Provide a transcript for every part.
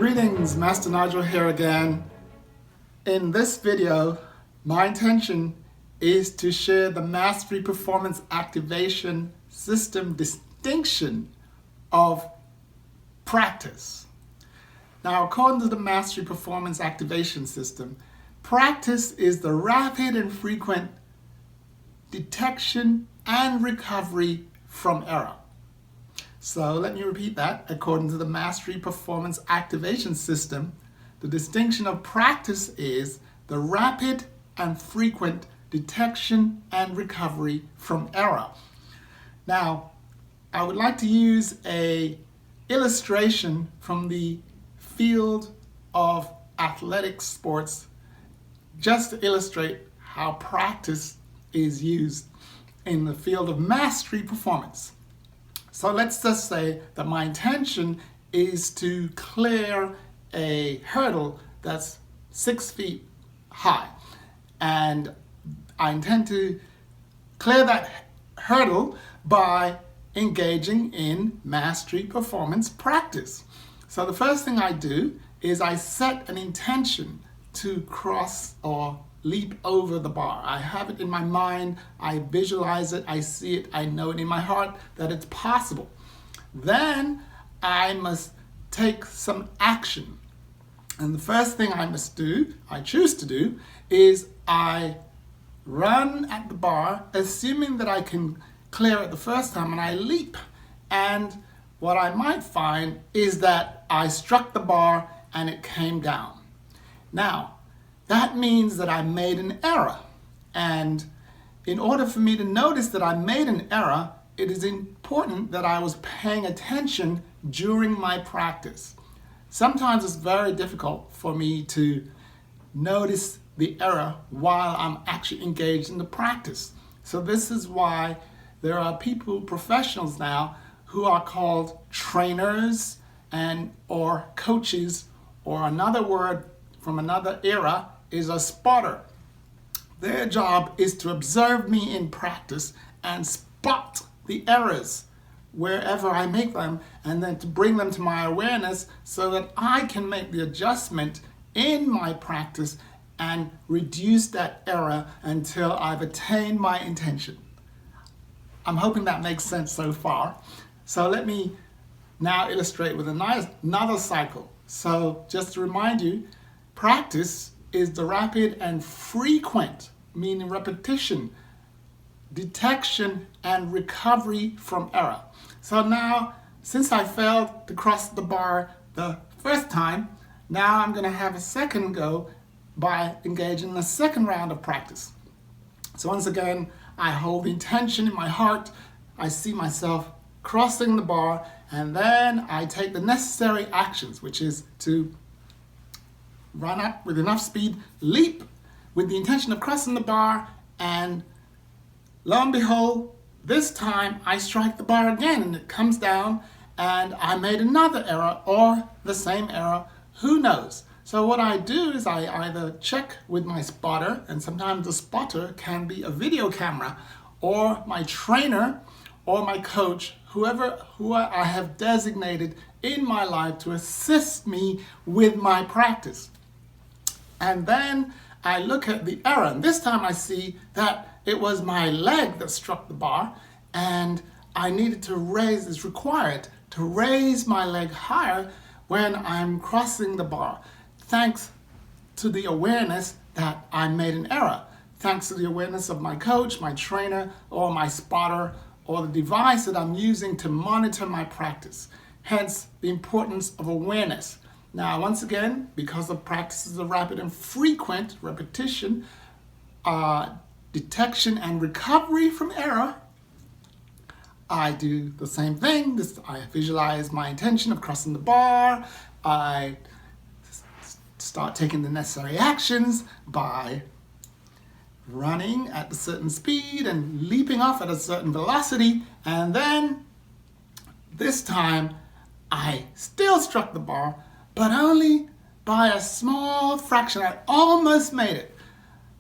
Greetings, Master Nigel here again. In this video, my intention is to share the Mastery Performance Activation System distinction of practice. Now, according to the Mastery Performance Activation System, practice is the rapid and frequent detection and recovery from error. So let me repeat that. According to the Mastery Performance Activation System, the distinction of practice is the rapid and frequent detection and recovery from error. Now, I would like to use an illustration from the field of athletic sports just to illustrate how practice is used in the field of mastery performance. So let's just say that my intention is to clear a hurdle that's 6 feet high. And I intend to clear that hurdle by engaging in mastery performance practice. So the first thing I do is I set an intention to cross or leap over the bar. I have it in my mind, I visualize it, I see it, I know it in my heart that it's possible. Then I must take some action. And the first thing I choose to do, is I run at the bar, assuming that I can clear it the first time, and I leap. And what I might find is that I struck the bar and it came down. Now, that means that I made an error. And in order for me to notice that I made an error, it is important that I was paying attention during my practice. Sometimes it's very difficult for me to notice the error while I'm actually engaged in the practice. So this is why there are professionals now, who are called trainers or coaches, or another word from another era is a spotter. Their job is to observe me in practice and spot the errors wherever I make them, and then to bring them to my awareness so that I can make the adjustment in my practice and reduce that error until I've attained my intention. I'm hoping that makes sense so far. So let me now illustrate with another cycle. So just to remind you, practice is the rapid and frequent, meaning repetition, detection and recovery from error. So now, since I failed to cross the bar the first time, now I'm going to have a second go by engaging in the second round of practice. So once again, I hold the intention in my heart, I see myself crossing the bar, and then I take the necessary actions, which is to run up with enough speed, leap with the intention of crossing the bar, and lo and behold, this time I strike the bar again and it comes down, and I made another error or the same error, who knows. So what I do is I either check with my spotter, and sometimes the spotter can be a video camera, or my trainer or my coach, who I have designated in my life to assist me with my practice. And then I look at the error, and this time I see that it was my leg that struck the bar, and I needed to it's required to raise my leg higher when I'm crossing the bar, thanks to the awareness that I made an error, thanks to the awareness of my coach, my trainer, or my spotter, or the device that I'm using to monitor my practice. Hence, the importance of awareness. Now, once again, because the practice is a rapid and frequent repetition, detection and recovery from error, I do the same thing. I visualize my intention of crossing the bar. I start taking the necessary actions by running at a certain speed and leaping off at a certain velocity. And then this time, I still struck the bar, but only by a small fraction. I almost made it.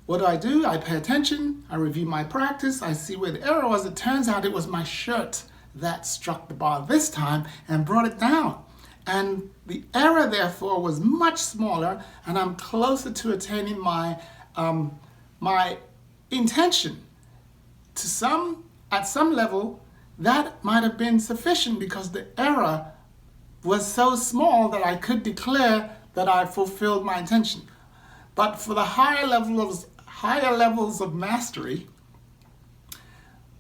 What do? I pay attention, I review my practice, I see where the error was. It turns out it was my shirt that struck the bar this time and brought it down. And the error, therefore, was much smaller, and I'm closer to attaining my intention. At some level, that might have been sufficient because the error was so small that I could declare that I fulfilled my intention. But for the higher levels of mastery,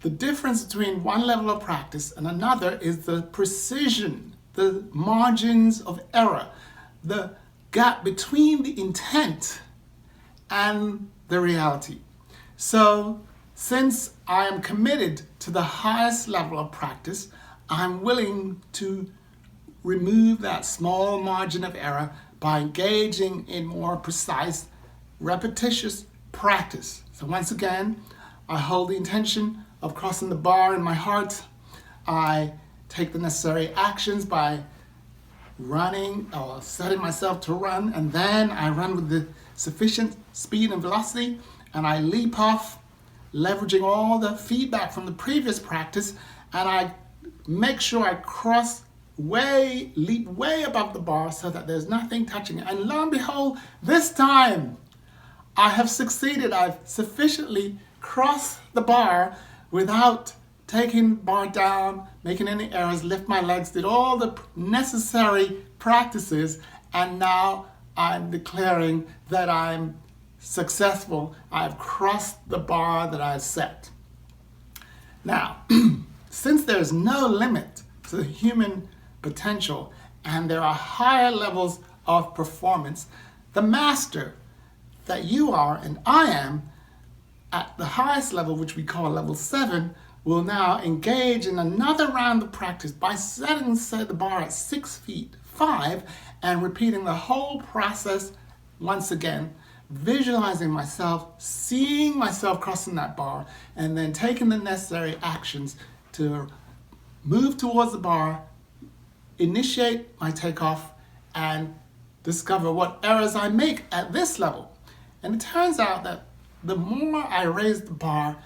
the difference between one level of practice and another is the precision, the margins of error, the gap between the intent and the reality. So, since I am committed to the highest level of practice, I'm willing to remove that small margin of error by engaging in more precise, repetitious practice. So once again, I hold the intention of crossing the bar in my heart. I take the necessary actions by running or setting myself to run, and then I run with the sufficient speed and velocity, and I leap off, leveraging all the feedback from the previous practice, and I make sure I leap way above the bar so that there's nothing touching it. And lo and behold, this time I have succeeded. I've sufficiently crossed the bar without taking the bar down, making any errors, lift my legs, did all the necessary practices, and now I'm declaring that I'm successful. I've crossed the bar that I set. Now, since there's no limit to the human potential and there are higher levels of performance, the master that you are and I am at the highest level, which we call level 7, will now engage in another round of practice by setting the bar at 6 feet 5 and repeating the whole process once again, visualizing myself, seeing myself crossing that bar, and then taking the necessary actions to move towards the bar, initiate my takeoff, and discover what errors I make at this level. And it turns out that the more I raise the bar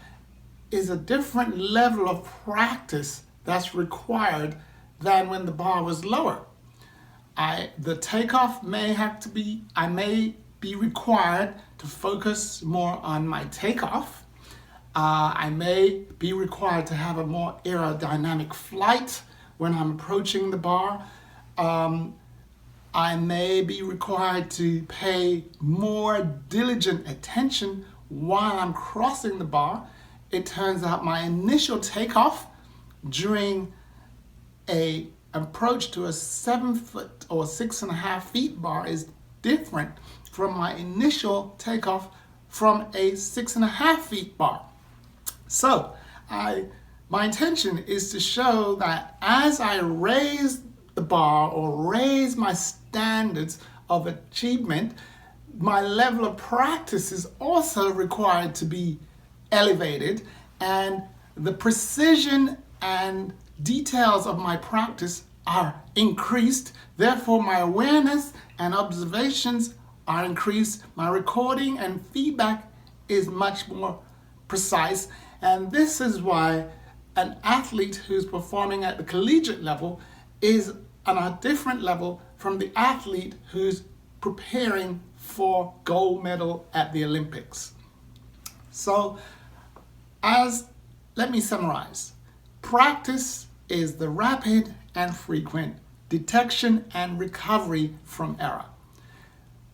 is a different level of practice that's required than when the bar was lower. The takeoff I may be required to focus more on my takeoff. I may be required to have a more aerodynamic flight when I'm approaching the bar. I may be required to pay more diligent attention while I'm crossing the bar. It turns out my initial takeoff during an approach to a 7 foot or 6.5 feet bar is different from my initial takeoff from a 6.5 feet bar. So my intention is to show that as I raise the bar or raise my standards of achievement, my level of practice is also required to be elevated, and the precision and details of my practice are increased. Therefore, my awareness and observations are increased. My recording and feedback is much more precise. And this is why an athlete who's performing at the collegiate level is on a different level from the athlete who's preparing for gold medal at the Olympics. So, let me summarize. Practice is the rapid and frequent detection and recovery from error.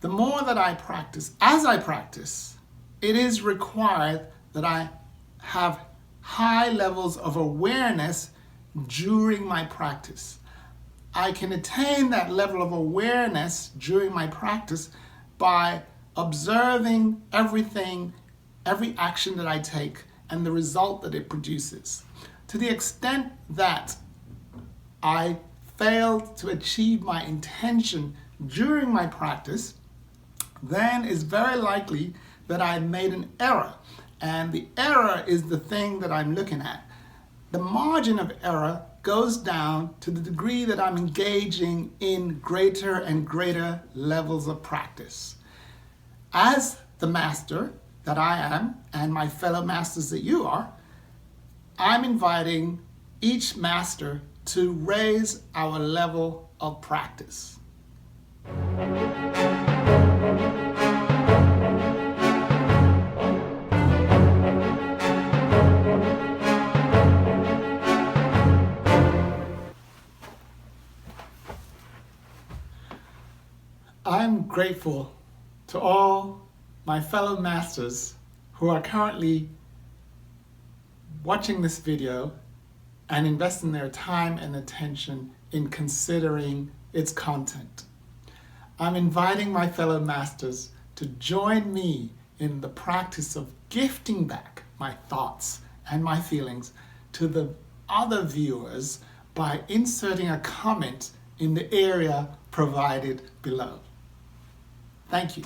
The more that I practice, as I practice, it is required that I have high levels of awareness during my practice. I can attain that level of awareness during my practice by observing everything, every action that I take, and the result that it produces. To the extent that I failed to achieve my intention during my practice, then it's very likely that I made an error. And the error is the thing that I'm looking at. The margin of error goes down to the degree that I'm engaging in greater and greater levels of practice. As the master that I am, and my fellow masters that you are, I'm inviting each master to raise our level of practice. I'm grateful to all my fellow masters who are currently watching this video and investing their time and attention in considering its content. I'm inviting my fellow masters to join me in the practice of gifting back my thoughts and my feelings to the other viewers by inserting a comment in the area provided below. Thank you.